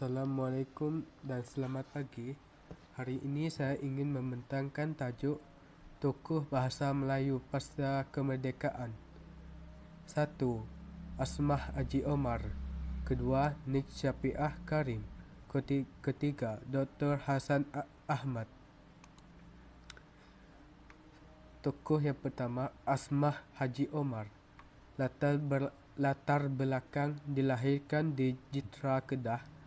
Assalamualaikum dan selamat pagi. Hari ini saya ingin membentangkan tajuk Tokoh Bahasa Melayu Pasca Kemerdekaan. 1. Asmah Haji Omar. Kedua, Nik Syafiah Karim. Ketiga, Dr. Hasan Ahmad. Tokoh yang pertama, Asmah Haji Omar. Latar belakang: dilahirkan di Jitra, Kedah,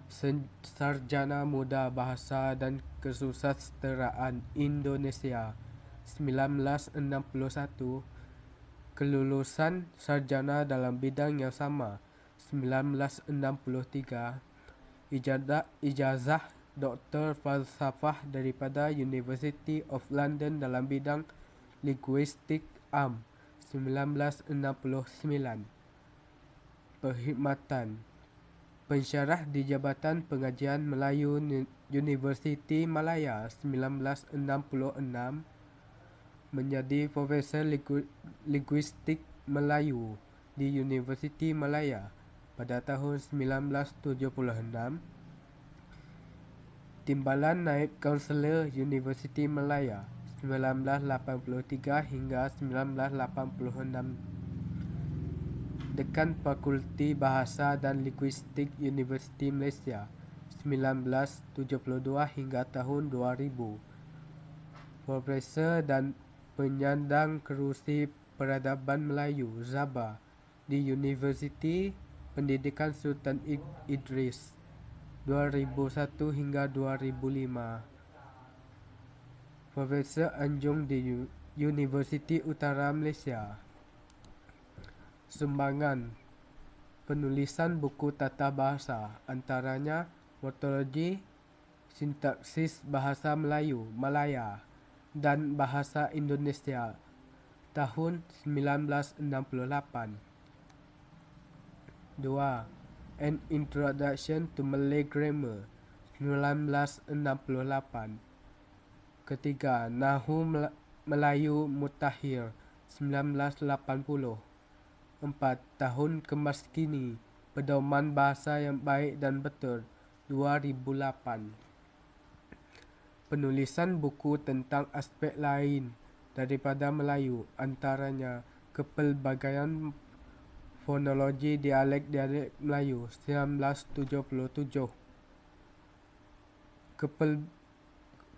sarjana muda bahasa dan kesusasteraan Indonesia 1961, kelulusan sarjana dalam bidang yang sama 1963, ijazah Doktor Falsafah daripada University of London dalam bidang Linguistik Am 1969. Perkhidmatan: pensyarah di Jabatan Pengajian Melayu Universiti Malaya 1966, menjadi Profesor Linguistik Melayu di Universiti Malaya pada tahun 1976, Timbalan Naib Kaunselor Universiti Malaya 1983 hingga 1986, Dekan Fakulti Bahasa dan Linguistik Universiti Malaysia 1972 hingga tahun 2000, Profesor dan penyandang kerusi Peradaban Melayu Zaba di Universiti Pendidikan Sultan Idris 2001 hingga 2005, Profesor Anjung di Universiti Utara Malaysia. Sumbangan: penulisan buku tata bahasa, antaranya Morfologi, Sintaksis Bahasa Melayu Malaya dan Bahasa Indonesia tahun 1968. 2. An Introduction to Malay Grammar 1968. Ketiga, Nahu Melayu Mutakhir 1980. 4. Tahun Kemas Kini, Pedoman Bahasa yang Baik dan Betul 2008. Penulisan buku tentang aspek lain daripada Melayu, antaranya Kepelbagaian Fonologi Dialek-Dialek Melayu 1977,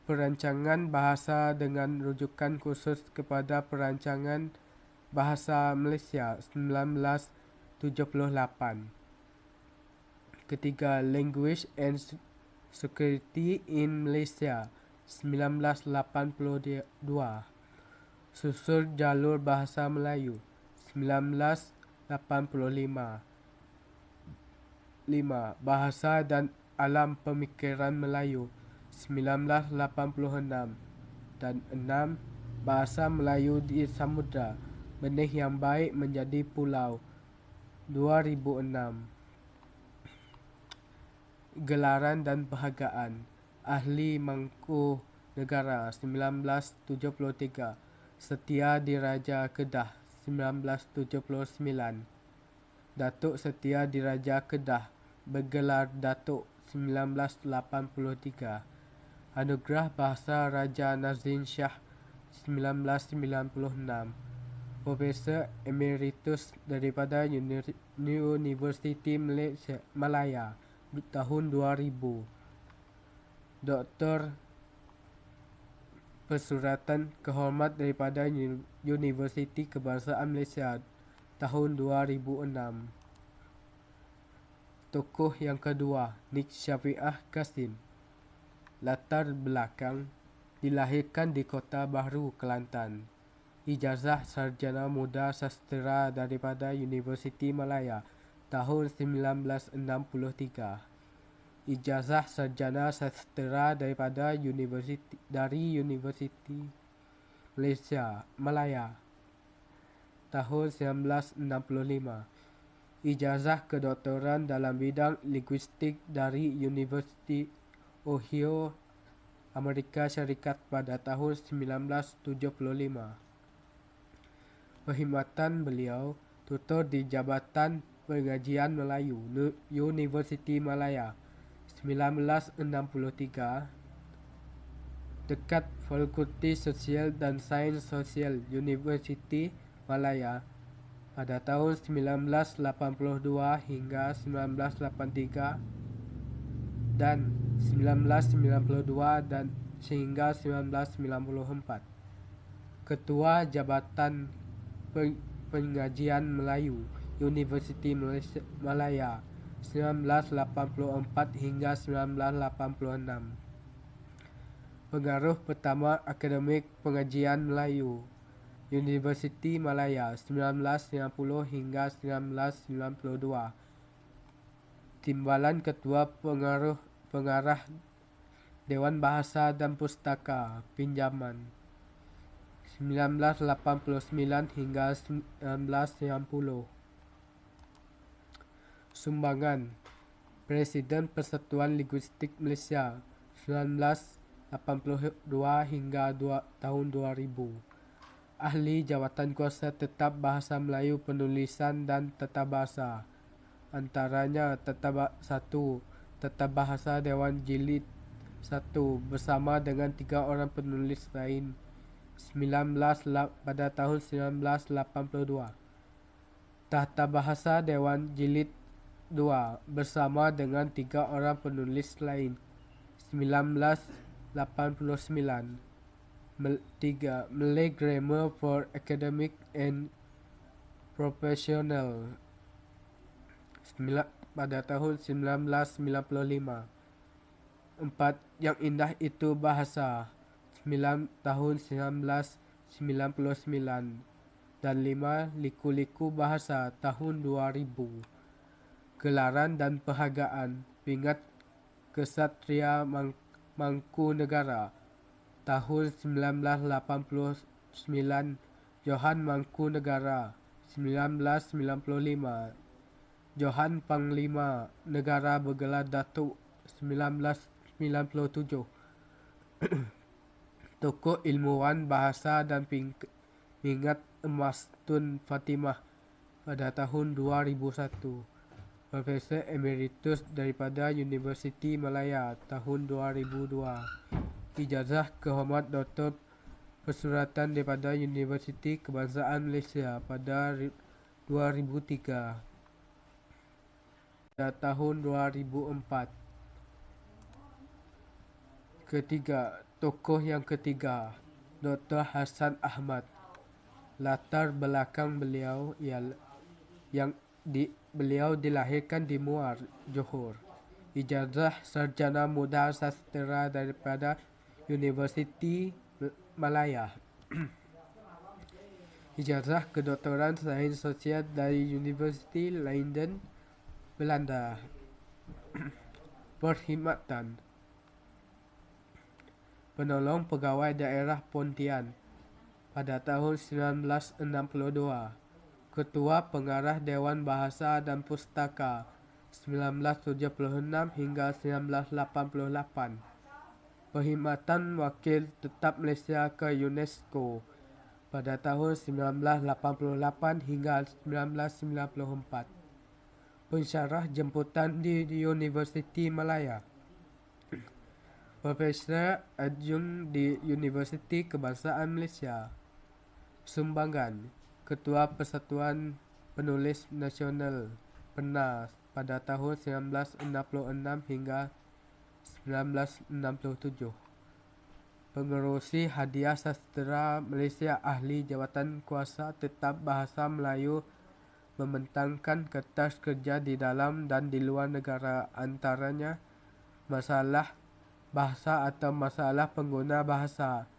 Perancangan Bahasa dengan rujukan khusus kepada Perancangan Bahasa Malaysia 1978. Ketiga, Language and Security in Malaysia 1982, Susur Jalur Bahasa Melayu 1985. 5. Bahasa dan Alam Pemikiran Melayu 1986. Dan 6. Bahasa Melayu di Samudra, Benih yang Baik menjadi Pulau 2006. Gelaran dan Penghargaan: Ahli Mangku Negara 1973, Setia Diraja Kedah 1979, Datuk Setia Diraja Kedah bergelar Datuk 1983, Anugerah Bahasa Raja Nazim Shah 1996, Profesor Emeritus daripada Universiti Malaya tahun 2000, Doktor Persuratan Kehormat daripada Universiti Kebangsaan Malaysia tahun 2006. Tokoh yang kedua, Nik Syafiah Kasim. Latar belakang: dilahirkan di Kota Bahru, Kelantan. Ijazah Sarjana Muda Sastera daripada Universiti Malaya tahun 1963. Ijazah Sarjana Sastera daripada Universiti Malaysia Malaya tahun 1965. Ijazah kedoktoran dalam bidang linguistik dari Universiti Ohio, Amerika Syarikat pada tahun 1975. Perkhidmatan beliau: tutor di Jabatan Pengajian Melayu Universiti Malaya 1963 dekat Fakulti Sosial dan Sains Sosial Universiti Malaya. Pada tahun 1982 hingga 1983 dan 1992 dan sehingga 1994 Ketua Jabatan Pengajian Melayu Universiti Malaya 1984 hingga 1986. Pengaruh pertama Akademik Pengajian Melayu Universiti Malaya 1990 hingga 1992. Timbalan Ketua Pengarah Dewan Bahasa dan Pustaka Pinjaman 1989 hingga 1990. Sumbangan Presiden Persatuan Linguistik Malaysia 1982 hingga tahun 2000. Ahli Jawatan Kuasa Tetap Bahasa Melayu Penulisan dan Tata Bahasa, antaranya Tata Bahasa Dewan Jilid 1 bersama dengan 3 orang penulis lain pada tahun 1982. Tata Bahasa Dewan Jilid 2 bersama dengan 3 orang penulis lain 1989. 3. Malay Grammar for Academic and Professional pada tahun 1995. 4. Yang Indah Itu Bahasa tahun 1999. Dan 5. Liku-Liku Bahasa tahun 2000. Gelaran dan Penghargaan Pingat Kesatria Mangkunegara tahun 1989. Johan Mangkunegara 1995. Johan Panglima Negara Bergelar Datuk 1997. Tokoh Ilmuwan Bahasa dan Pingat Emas Tun Fatimah pada tahun 2001. Profesor Emeritus daripada Universiti Malaya tahun 2002. Ijazah Kehormat Doktor Persuratan daripada Universiti Kebangsaan Malaysia pada 2003. Pada tahun 2004. Ketiga, tokoh yang ketiga, Dr. Hassan Ahmad. Latar belakang beliau beliau dilahirkan di Muar, Johor. Ijazah Sarjana Muda Sastera daripada Universiti Malaya. Ijazah Kedoktoran Sains Sosial dari Universiti Leiden, Belanda. Perkhidmatan Penolong Pegawai Daerah Pontian pada tahun 1962. Ketua Pengarah Dewan Bahasa dan Pustaka 1976 hingga 1988. Perkhidmatan Wakil Tetap Malaysia ke UNESCO pada tahun 1988 hingga 1994. Pensyarah jemputan di Universiti Malaya. Profesor Adjun di Universiti Kebangsaan Malaysia. Sumbangan Ketua Persatuan Penulis Nasional PENAS pada tahun 1966 hingga 1967. Pengerusi Hadiah Sastera Malaysia Ahli Jawatan Kuasa Tetap Bahasa Melayu membentangkan kertas kerja di dalam dan di luar negara, antaranya masalah bahasa atau masalah pengguna bahasa,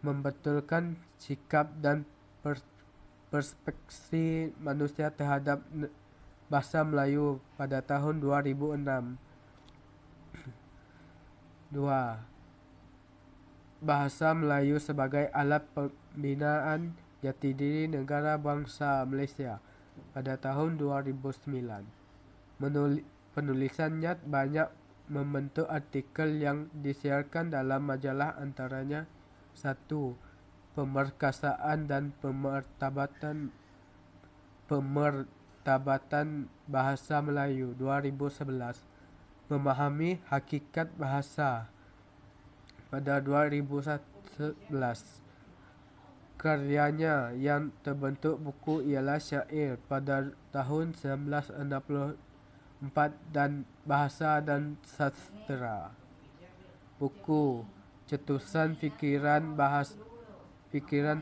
membetulkan sikap dan perspektif manusia terhadap bahasa Melayu pada tahun 2006. 2. Bahasa Melayu sebagai alat pembinaan jati diri negara bangsa Malaysia pada tahun 2009. Penulisannya banyak membentuk artikel yang disiarkan dalam majalah, antaranya 1. Pemerkasaan dan Pemertabatan Bahasa Melayu 2011. Memahami Hakikat Bahasa pada 2011. Karyanya yang terbentuk buku ialah Syair pada tahun 1964 dan Bahasa dan Sastra. Buku Cetusan Fikiran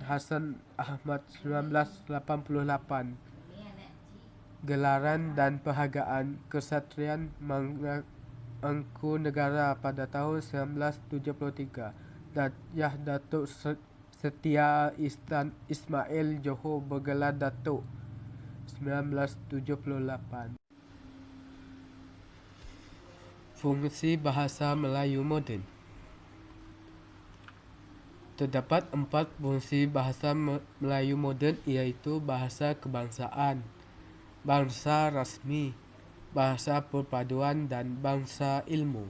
Hasan Ahmad 1988. Gelaran dan Penghargaan Kesatrian Mangkunegara pada tahun 1973 dan Yah Datuk Setia Ismail Johor bergelar Datuk 1978. Fungsi Bahasa Melayu Moden. Terdapat 4 fungsi bahasa Melayu moden, iaitu bahasa kebangsaan, bahasa rasmi, bahasa perpaduan dan bahasa ilmu.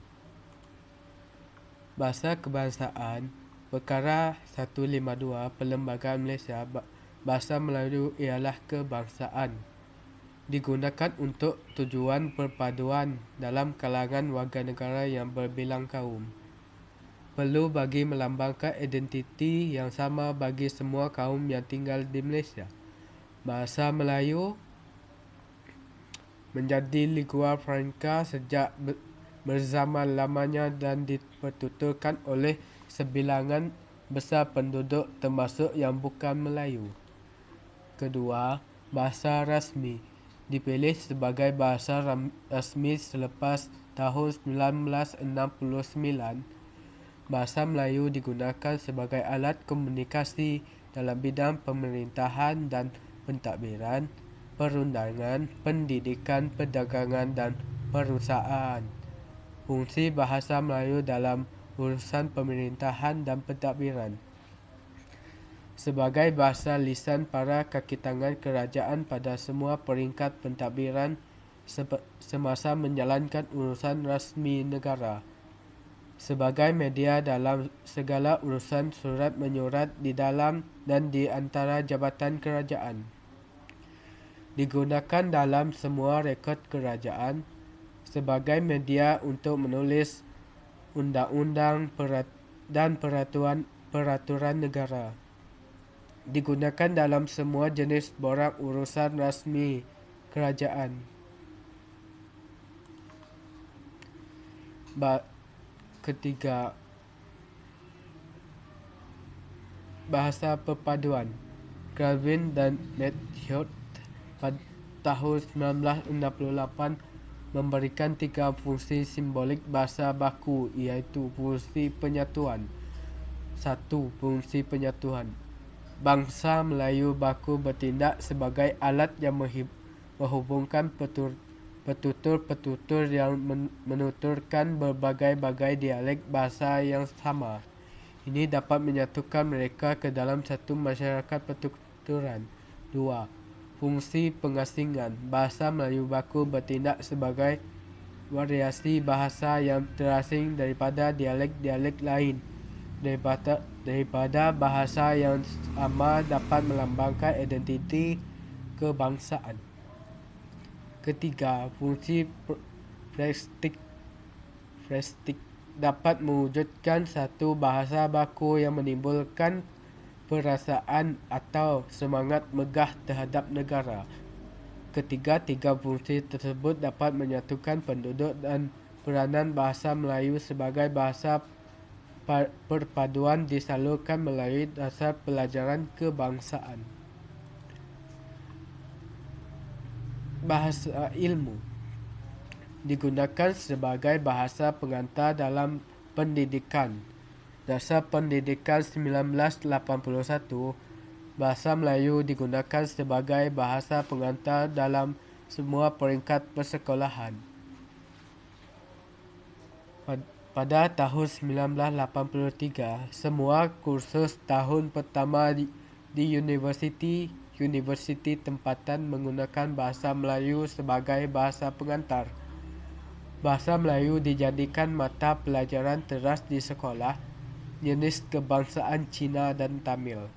Bahasa kebangsaan. Perkara 152 Perlembagaan Malaysia, bahasa Melayu ialah kebangsaan. Digunakan untuk tujuan perpaduan dalam kalangan warga negara yang berbilang kaum. Perlu bagi melambangkan identiti yang sama bagi semua kaum yang tinggal di Malaysia. Bahasa Melayu menjadi lingua franca sejak berzaman lamanya dan dipertuturkan oleh sebilangan besar penduduk termasuk yang bukan Melayu. Kedua, bahasa rasmi dipilih sebagai bahasa rasmi selepas tahun 1969. Bahasa Melayu digunakan sebagai alat komunikasi dalam bidang pemerintahan dan pentadbiran, perundangan, pendidikan, perdagangan dan perusahaan. Fungsi bahasa Melayu dalam urusan pemerintahan dan pentadbiran. Sebagai bahasa lisan para kaki tangan kerajaan pada semua peringkat pentadbiran semasa menjalankan urusan rasmi negara. Sebagai media dalam segala urusan surat menyurat di dalam dan di antara jabatan kerajaan. Digunakan dalam semua rekod kerajaan sebagai media untuk menulis undang-undang dan peraturan negara. Digunakan dalam semua jenis borang urusan rasmi kerajaan. Ketiga, bahasa perpaduan. Calvin dan Metcalfe pada tahun 1968 memberikan 3 fungsi simbolik bahasa baku, iaitu fungsi penyatuan. 1. Fungsi penyatuan. Bangsa Melayu baku bertindak sebagai alat yang menghubungkan petutur-petutur yang menuturkan berbagai-bagai dialek bahasa yang sama. Ini dapat menyatukan mereka ke dalam satu masyarakat pertuturan. 2. Fungsi pengasingan. Bahasa Melayu baku bertindak sebagai variasi bahasa yang terasing daripada dialek-dialek lain. Daripada bahasa yang sama dapat melambangkan identiti kebangsaan. Ketiga, fungsi frestik dapat mewujudkan satu bahasa baku yang menimbulkan perasaan atau semangat megah terhadap negara. Ketiga fungsi tersebut dapat menyatukan penduduk dan peranan bahasa Melayu sebagai bahasa perpaduan disalurkan melalui dasar pelajaran kebangsaan. Bahasa ilmu digunakan sebagai bahasa pengantar dalam pendidikan. Dasar Pendidikan 1981, bahasa Melayu digunakan sebagai bahasa pengantar dalam semua peringkat persekolahan. Pada tahun 1983, semua kursus tahun pertama di universiti tempatan menggunakan bahasa Melayu sebagai bahasa pengantar. Bahasa Melayu dijadikan mata pelajaran teras di sekolah jenis kebangsaan Cina dan Tamil.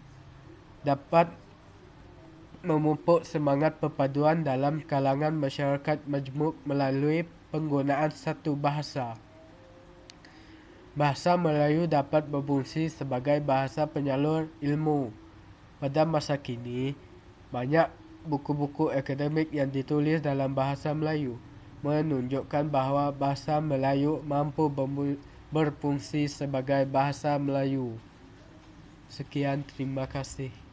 Dapat memupuk semangat perpaduan dalam kalangan masyarakat majmuk melalui penggunaan satu bahasa. Bahasa Melayu dapat berfungsi sebagai bahasa penyalur ilmu. Pada masa kini, banyak buku-buku akademik yang ditulis dalam bahasa Melayu menunjukkan bahawa bahasa Melayu mampu berfungsi sebagai bahasa Melayu. Sekian, terima kasih.